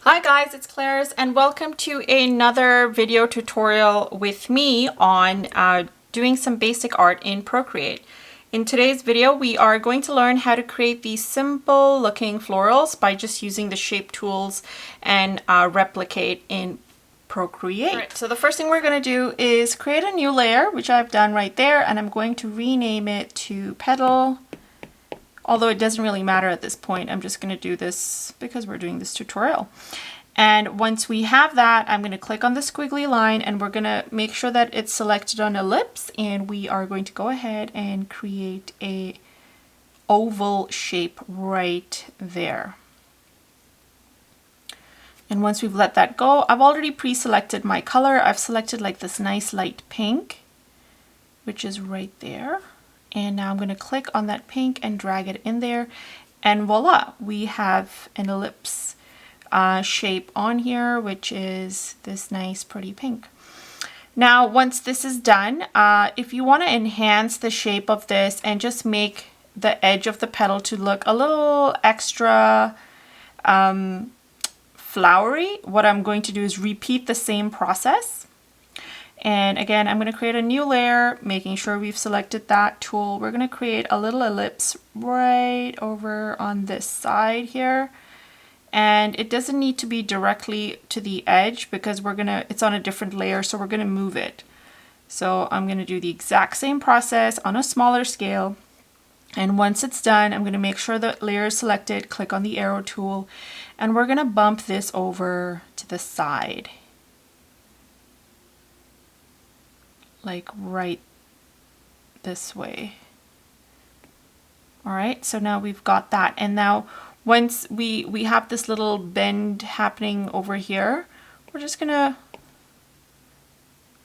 Hi guys, it's Clarice and welcome to another video tutorial with me on doing some basic art in Procreate. In today's video, we are going to learn how to create these simple looking florals by just using the shape tools and replicate in Procreate. Right, so the first thing we're going to do is create a new layer, which I've done right there, and I'm going to rename it to Petal. Although it doesn't really matter at this point, I'm just going to do this because we're doing this tutorial. And once we have that, I'm going to click on the squiggly line and we're going to make sure that it's selected on ellipse, and we are going to go ahead and create a oval shape right there. And once we've let that go, I've already pre-selected my color. I've selected like this nice light pink, which is right there. And now I'm going to click on that pink and drag it in there, and voila, we have an ellipse shape on here, which is this nice pretty pink. Now once this is done, if you want to enhance the shape of this and just make the edge of the petal to look a little extra flowery, what I'm going to do is repeat the same process. And again, I'm going to create a new layer, making sure we've selected that tool. We're going to create a little ellipse right over on this side here. And it doesn't need to be directly to the edge because it's on a different layer, so we're going to move it. So I'm going to do the exact same process on a smaller scale. And once it's done, I'm going to make sure the layer is selected, click on the arrow tool, and we're going to bump this over to the side. Like right this way. All right, so now we've got that. And now once we have this little bend happening over here, we're just gonna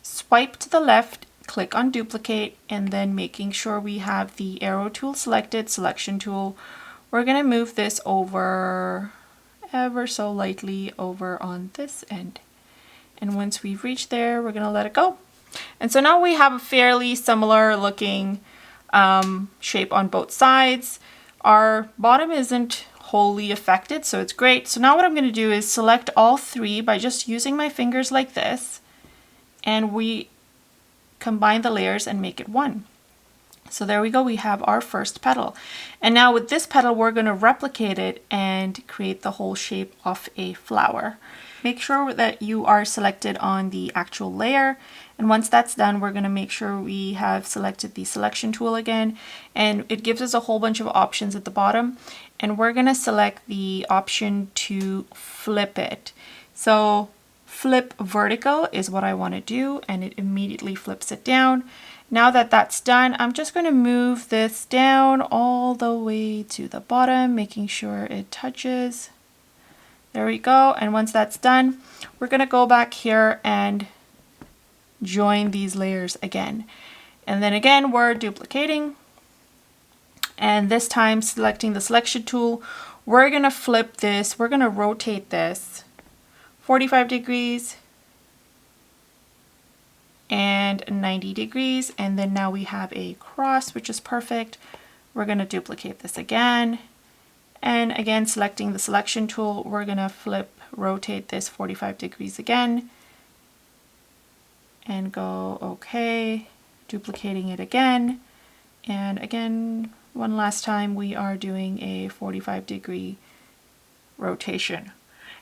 swipe to the left, click on duplicate, and then making sure we have the arrow tool selected, selection tool, we're gonna move this over ever so lightly over on this end. And once we've reached there, we're gonna let it go. And so now we have a fairly similar looking shape on both sides. Our bottom isn't wholly affected, so it's great. So now what I'm going to do is select all three by just using my fingers like this, and we combine the layers and make it one. So there we go, we have our first petal. And now with this petal, we're going to replicate it and create the whole shape of a flower. Make sure that you are selected on the actual layer. And once that's done, we're going to make sure we have selected the selection tool again. And it gives us a whole bunch of options at the bottom. And we're going to select the option to flip it. So flip vertical is what I want to do, and it immediately flips it down. Now that that's done, I'm just going to move this down all the way to the bottom, making sure it touches. There we go. And once that's done, we're going to go back here and join these layers again. And then again, we're duplicating. And this time selecting the selection tool, we're going to flip this. We're going to rotate this 45 degrees and 90 degrees. And then now we have a cross, which is perfect. We're going to duplicate this again. And again, selecting the selection tool, we're going to rotate this 45 degrees again. And go okay, duplicating it again. And again, one last time, we are doing a 45-degree rotation.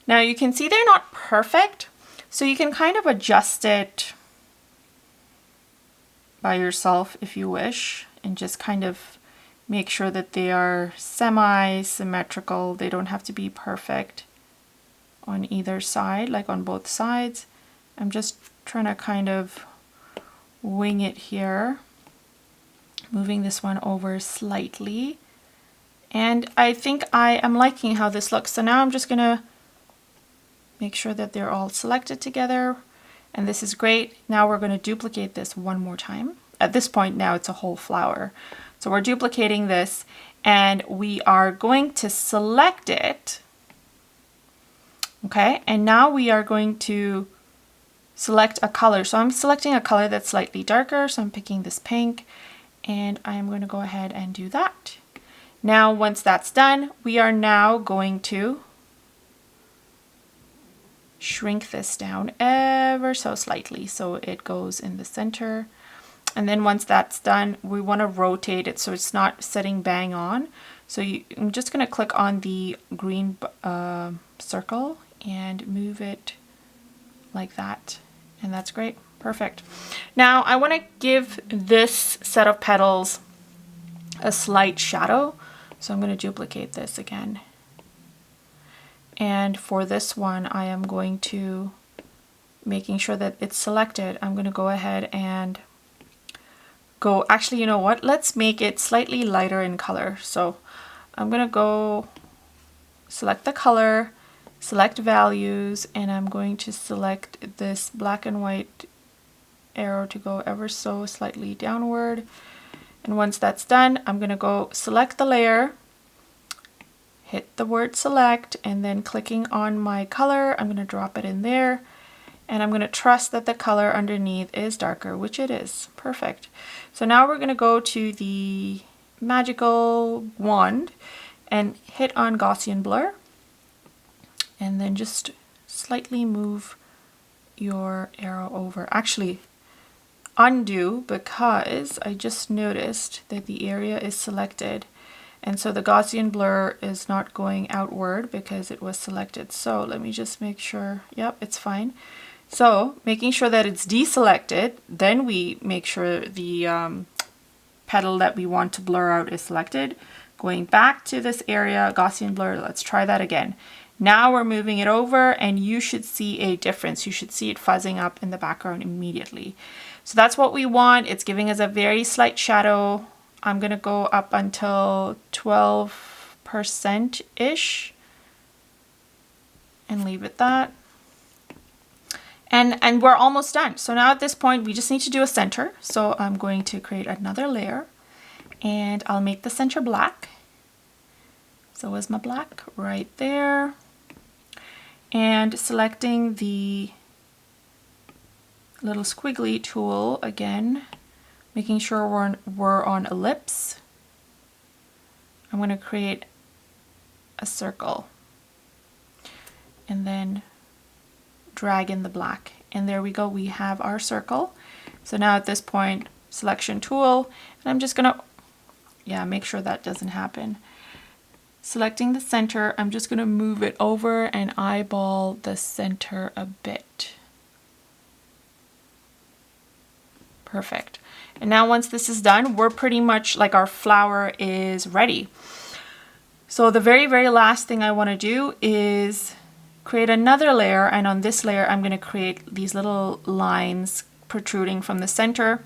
Now you can see they're not perfect, so you can kind of adjust it by yourself if you wish, and just kind of make sure that they are semi-symmetrical. They don't have to be perfect on either side, like on both sides. I'm just trying to kind of wing it here, moving this one over slightly. And I think I am liking how this looks. So now I'm just gonna make sure that they're all selected together. And this is great. Now we're going to duplicate this one more time. At this point now it's a whole flower. So we're duplicating this and we are going to select it. Okay, and now we are going to select a color. So I'm selecting a color that's slightly darker. So I'm picking this pink and I'm going to go ahead and do that. Now once that's done, we are now going to shrink this down ever so slightly so it goes in the center. And then once that's done, we want to rotate it so it's not sitting bang on. So I'm just going to click on the green circle and move it like that. And that's great. Perfect. Now I want to give this set of petals a slight shadow. So I'm going to duplicate this again. And for this one, I am going to, making sure that it's selected, I'm going to go ahead and go, actually, you know what? Let's make it slightly lighter in color. So I'm going to go select the color, select values, and I'm going to select this black and white arrow to go ever so slightly downward. And once that's done, I'm going to go select the layer, hit the word select, and then clicking on my color, I'm going to drop it in there. And I'm going to trust that the color underneath is darker, which it is. Perfect. So now we're going to go to the magical wand and hit on Gaussian blur. And then just slightly move your arrow over. Actually, undo, because I just noticed that the area is selected. And so the Gaussian blur is not going outward because it was selected. So let me just make sure, yep, it's fine. So making sure that it's deselected, then we make sure the petal that we want to blur out is selected. Going back to this area, Gaussian blur, let's try that again. Now we're moving it over and you should see a difference. You should see it fuzzing up in the background immediately. So that's what we want. It's giving us a very slight shadow. I'm going to go up until 12%-ish and leave it that. And we're almost done. So now at this point, we just need to do a center. So I'm going to create another layer and I'll make the center black. So is my black right there. And selecting the little squiggly tool again, making sure we're on ellipse. I'm going to create a circle and then drag in the black, and there we go, we have our circle. So now at this point, selection tool, and I'm just gonna make sure that doesn't happen. Selecting the center, I'm just gonna move it over and eyeball the center a bit. Perfect. And now once this is done, we're pretty much like our flower is ready. So the very, very last thing I want to do is create another layer, and on this layer I'm going to create these little lines protruding from the center,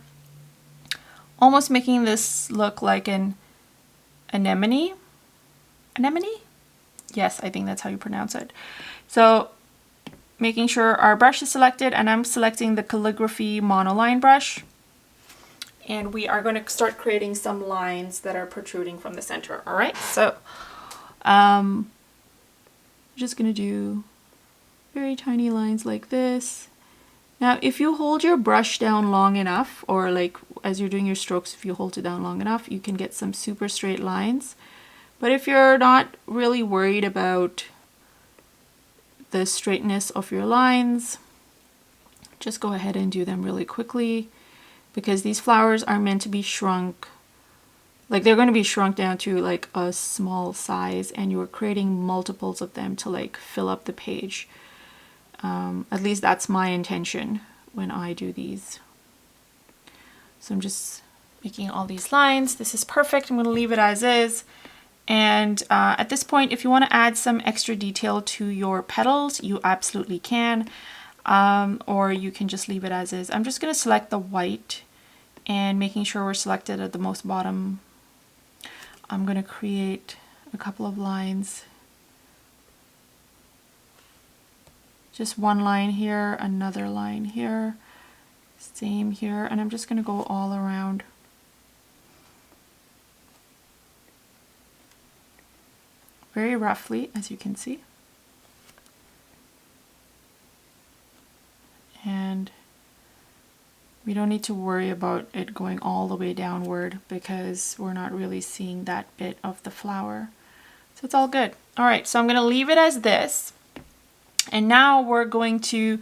almost making this look like an anemone. Anemone? Yes, I think that's how you pronounce it. So making sure our brush is selected, and I'm selecting the calligraphy monoline brush, and we are going to start creating some lines that are protruding from the center. All right, so just going to do very tiny lines like this. Now, if you hold your brush down long enough, or like as you're doing your strokes, if you hold it down long enough, you can get some super straight lines. But if you're not really worried about the straightness of your lines, just go ahead and do them really quickly, because these flowers are meant to be shrunk. Like, they're going to be shrunk down to like a small size, and you're creating multiples of them to like fill up the page. At least that's my intention when I do these. So I'm just making all these lines. This is perfect. I'm going to leave it as is. And at this point, if you want to add some extra detail to your petals, you absolutely can. Or you can just leave it as is. I'm just going to select the white, and making sure we're selected at the most bottom, I'm going to create a couple of lines. Just one line here, another line here, same here, and I'm just going to go all around. Very roughly, as you can see. And we don't need to worry about it going all the way downward, because we're not really seeing that bit of the flower. So it's all good. All right, so I'm going to leave it as this. And now we're going to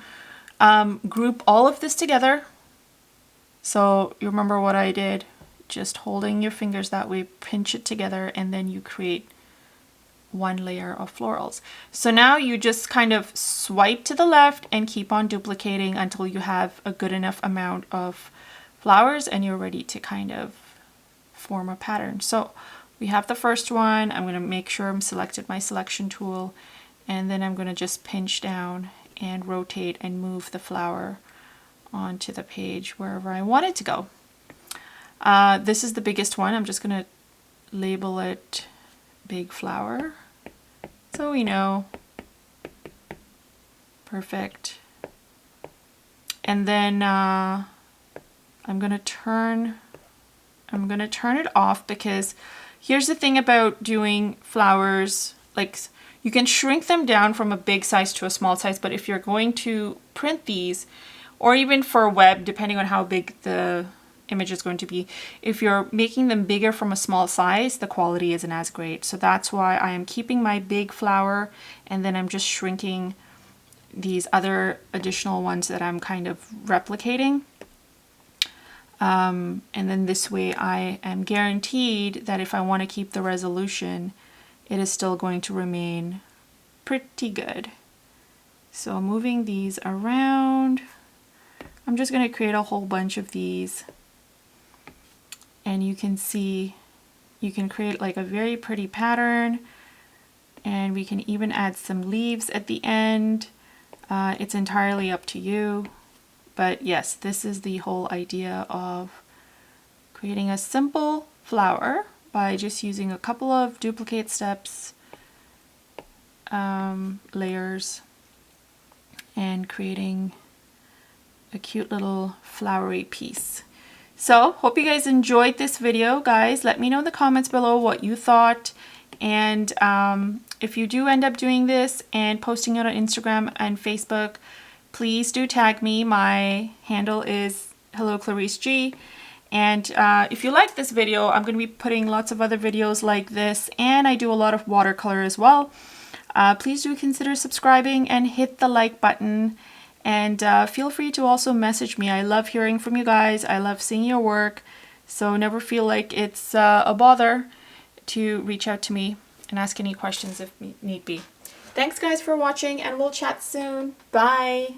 group all of this together. So you remember what I did, just holding your fingers that way, pinch it together, and then you create one layer of florals. So now you just kind of swipe to the left and keep on duplicating until you have a good enough amount of flowers and you're ready to kind of form a pattern. So we have the first one. I'm going to make sure I'm selected my selection tool, and then I'm going to just pinch down and rotate and move the flower onto the page wherever I want it to go. This is the biggest one. I'm just going to label it big flower so we know. Perfect. And then I'm going to turn it off, because here's the thing about doing flowers, like you can shrink them down from a big size to a small size, but if you're going to print these, or even for web, depending on how big the image is going to be, if you're making them bigger from a small size, the quality isn't as great. So that's why I am keeping my big flower, and then I'm just shrinking these other additional ones that I'm kind of replicating. And then this way I am guaranteed that if I want to keep the resolution, it is still going to remain pretty good. So moving these around, I'm just going to create a whole bunch of these, and you can see you can create like a very pretty pattern, and we can even add some leaves at the end. It's entirely up to you. But yes, this is the whole idea of creating a simple flower by just using a couple of duplicate steps, layers, and creating a cute little flowery piece. So hope you guys enjoyed this video, guys. Let me know in the comments below what you thought. And if you do end up doing this and posting it on Instagram and Facebook, please do tag me. My handle is Hello Clarice G. And if you like this video, I'm going to be putting lots of other videos like this, and I do a lot of watercolor as well. Please do consider subscribing and hit the like button. And feel free to also message me. I love hearing from you guys. I love seeing your work. So never feel like it's a bother to reach out to me and ask any questions if need be. Thanks guys for watching, and we'll chat soon. Bye.